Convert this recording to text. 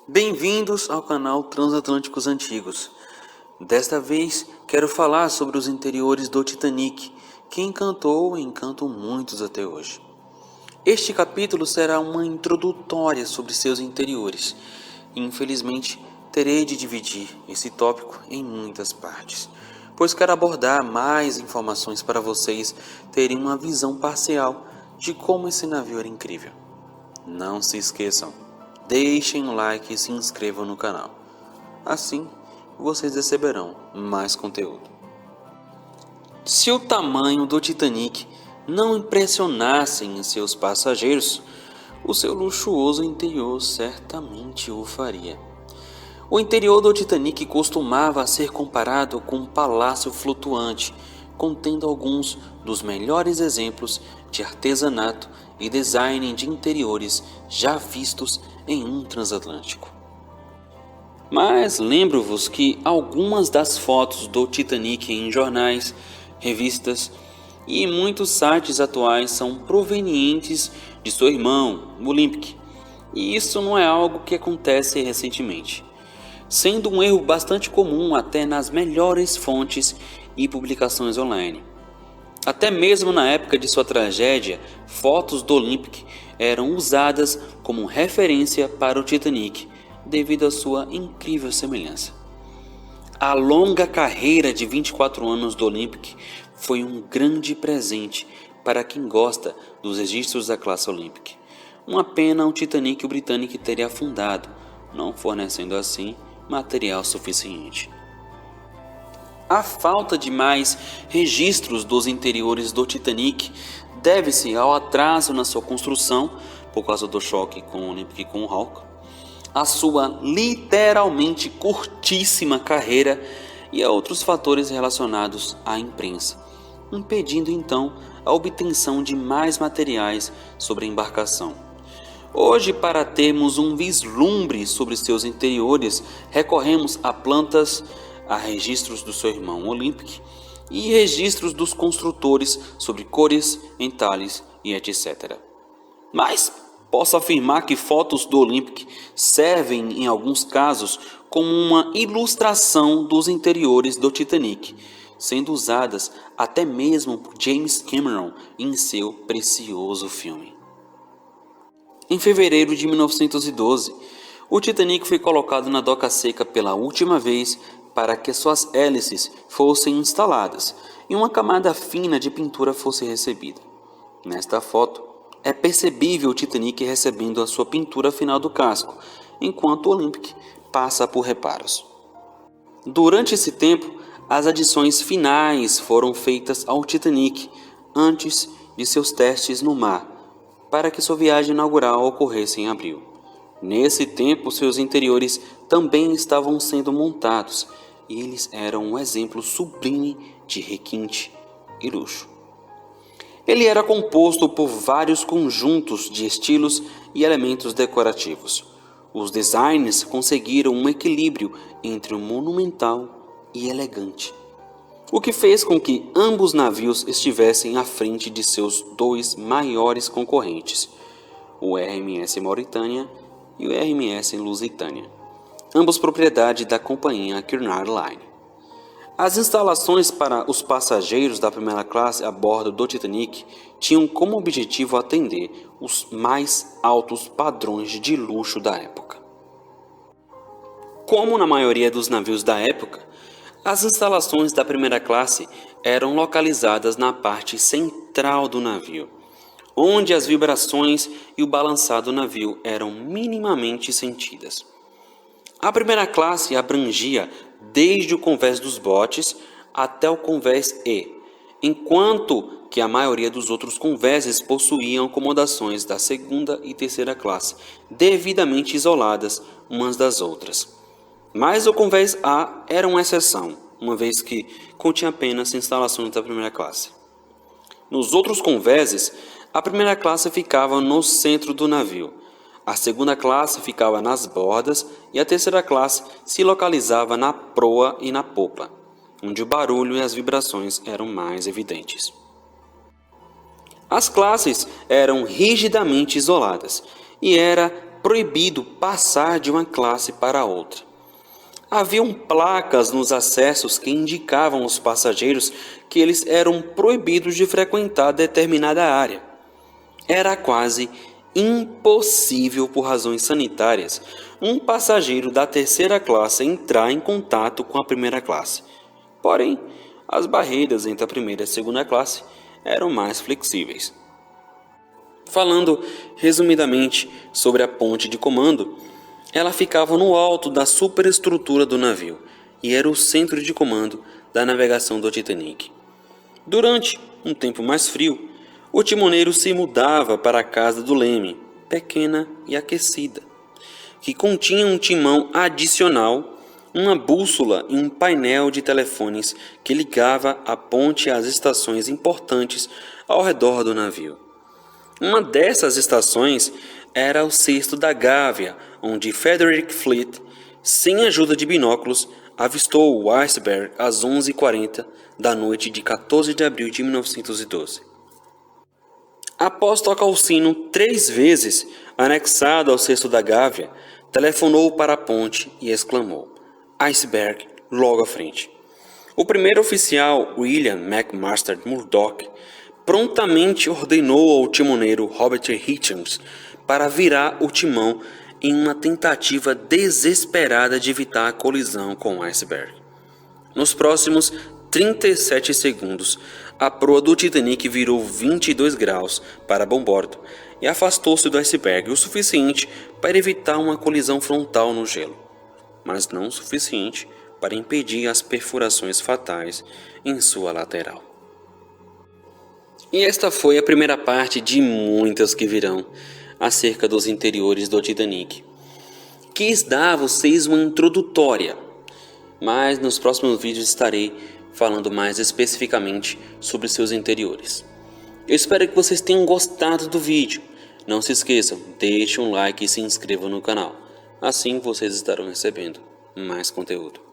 Bem-vindos ao canal Transatlânticos Antigos. Desta vez quero falar sobre os interiores do Titanic, que encantou e encantam muitos até hoje. Este capítulo será uma introdutória sobre seus interiores. Infelizmente, terei de dividir esse tópico em muitas partes, pois quero abordar mais informações para vocês terem uma visão parcial de como esse navio era incrível. Não se esqueçam, deixem o like e se inscrevam no canal. Assim, vocês receberão mais conteúdo. Se o tamanho do Titanic não impressionasse em seus passageiros, o seu luxuoso interior certamente o faria. O interior do Titanic costumava ser comparado com um palácio flutuante, contendo alguns dos melhores exemplos de artesanato e design de interiores já vistos em um transatlântico. Mas lembro-vos que algumas das fotos do Titanic em jornais, revistas e muitos sites atuais são provenientes de seu irmão, o Olympic, e isso não é algo que acontece recentemente, sendo um erro bastante comum até nas melhores fontes e publicações online. Até mesmo na época de sua tragédia, fotos do Olympic eram usadas como referência para o Titanic, devido à sua incrível semelhança. A longa carreira de 24 anos do Olympic foi um grande presente para quem gosta dos registros da classe Olympic. Uma pena o Titanic britânico teria afundado, não fornecendo assim material suficiente. A falta de mais registros dos interiores do Titanic deve-se ao atraso na sua construção, por causa do choque com o Olympic e com o Hawke, a sua literalmente curtíssima carreira e a outros fatores relacionados à imprensa, impedindo então a obtenção de mais materiais sobre a embarcação. Hoje, para termos um vislumbre sobre seus interiores, recorremos a plantas, a registros do seu irmão Olympic e registros dos construtores sobre cores, entalhes e etc. Mas posso afirmar que fotos do Olympic servem em alguns casos como uma ilustração dos interiores do Titanic, sendo usadas até mesmo por James Cameron em seu precioso filme. Em fevereiro de 1912, o Titanic foi colocado na doca seca pela última vez para que suas hélices fossem instaladas e uma camada fina de pintura fosse recebida. Nesta foto, é percebível o Titanic recebendo a sua pintura final do casco, enquanto o Olympic passa por reparos. Durante esse tempo, as adições finais foram feitas ao Titanic antes de seus testes no mar, para que sua viagem inaugural ocorresse em abril. Nesse tempo, seus interiores também estavam sendo montados, e eles eram um exemplo sublime de requinte e luxo. Ele era composto por vários conjuntos de estilos e elementos decorativos. Os designers conseguiram um equilíbrio entre o monumental e elegante, o que fez com que ambos navios estivessem à frente de seus dois maiores concorrentes, o RMS Mauritania e o RMS Lusitânia, ambos propriedade da companhia Cunard Line. As instalações para os passageiros da primeira classe a bordo do Titanic tinham como objetivo atender os mais altos padrões de luxo da época. Como na maioria dos navios da época, as instalações da primeira classe eram localizadas na parte central do navio, onde as vibrações e o balançar do navio eram minimamente sentidas. A primeira classe abrangia desde o convés dos botes até o convés E, enquanto que a maioria dos outros convéses possuíam acomodações da segunda e terceira classe, devidamente isoladas umas das outras. Mas o convés A era uma exceção, uma vez que continha apenas instalações da primeira classe. Nos outros convéses, A primeira classe ficava no centro do navio, a segunda classe ficava nas bordas e a terceira classe se localizava na proa e na popa, onde o barulho e as vibrações eram mais evidentes. As classes eram rigidamente isoladas e era proibido passar de uma classe para outra. Haviam placas nos acessos que indicavam aos passageiros que eles eram proibidos de frequentar determinada área. Era quase impossível, por razões sanitárias, um passageiro da terceira classe entrar em contato com a primeira classe. Porém, as barreiras entre a primeira e a segunda classe eram mais flexíveis. Falando resumidamente sobre a ponte de comando, ela ficava no alto da superestrutura do navio e era o centro de comando da navegação do Titanic. Durante um tempo mais frio, o timoneiro se mudava para a casa do leme, pequena e aquecida, que continha um timão adicional, uma bússola e um painel de telefones que ligava a ponte às estações importantes ao redor do navio. Uma dessas estações era o cesto da Gávea, onde Frederick Fleet, sem ajuda de binóculos, avistou o iceberg às 11h40 da noite de 14 de abril de 1912. Após tocar o sino 3 vezes, anexado ao cesto da Gávea, telefonou para a ponte e exclamou: "Iceberg, logo à frente." O primeiro oficial, William McMaster Murdoch, prontamente ordenou ao timoneiro Robert Hitchens para virar o timão em uma tentativa desesperada de evitar a colisão com o iceberg. Nos próximos 37 segundos, a proa do Titanic virou 22 graus para bombordo e afastou-se do iceberg o suficiente para evitar uma colisão frontal no gelo, mas não o suficiente para impedir as perfurações fatais em sua lateral. E esta foi a primeira parte de muitas que virão acerca dos interiores do Titanic. Quis dar a vocês uma introdutória, mas nos próximos vídeos estarei falando mais especificamente sobre seus interiores. Eu espero que vocês tenham gostado do vídeo. Não se esqueçam, deixe um like e se inscrevam no canal. Assim vocês estarão recebendo mais conteúdo.